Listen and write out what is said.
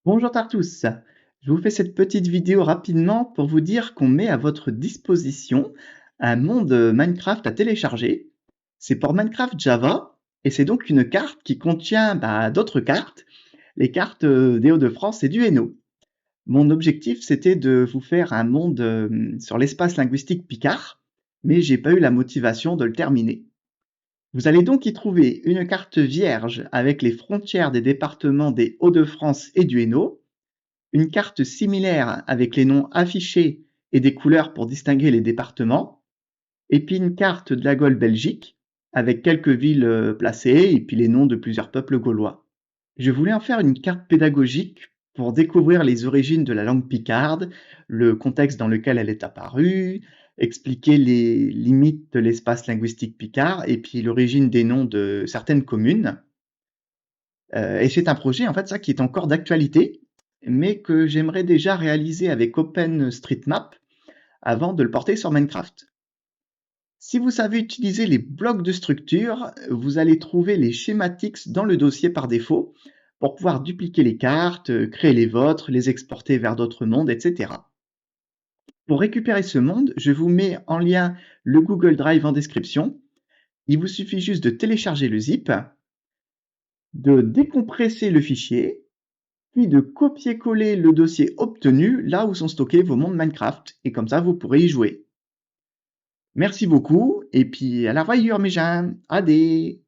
Bonjour à tous, je vous fais cette petite vidéo rapidement pour vous dire qu'on met à votre disposition un monde Minecraft à télécharger. C'est pour Minecraft Java et c'est donc une carte qui contient d'autres cartes, les cartes des Hauts-de-France et du Hainaut. Mon objectif c'était de vous faire un monde sur l'espace linguistique Picard, mais j'ai pas eu la motivation de le terminer. Vous allez donc y trouver une carte vierge avec les frontières des départements des Hauts-de-France et du Hainaut, une carte similaire avec les noms affichés et des couleurs pour distinguer les départements, et puis une carte de la Gaule Belgique avec quelques villes placées et puis les noms de plusieurs peuples gaulois. Je voulais en faire une carte pédagogique pour découvrir les origines de la langue picarde, le contexte dans lequel elle est apparue, expliquer les limites de l'espace linguistique picard et puis l'origine des noms de certaines communes. Et c'est un projet, en fait, ça qui est encore d'actualité, mais que j'aimerais déjà réaliser avec OpenStreetMap avant de le porter sur Minecraft. Si vous savez utiliser les blocs de structure, vous allez trouver les schématiques dans le dossier par défaut pour pouvoir dupliquer les cartes, créer les vôtres, les exporter vers d'autres mondes, etc. Pour récupérer ce monde, je vous mets en lien le Google Drive en description. Il vous suffit juste de télécharger le zip, de décompresser le fichier, puis de copier-coller le dossier obtenu là où sont stockés vos mondes Minecraft, et comme ça vous pourrez y jouer. Merci beaucoup, et puis à la revoyure mes gens, adé.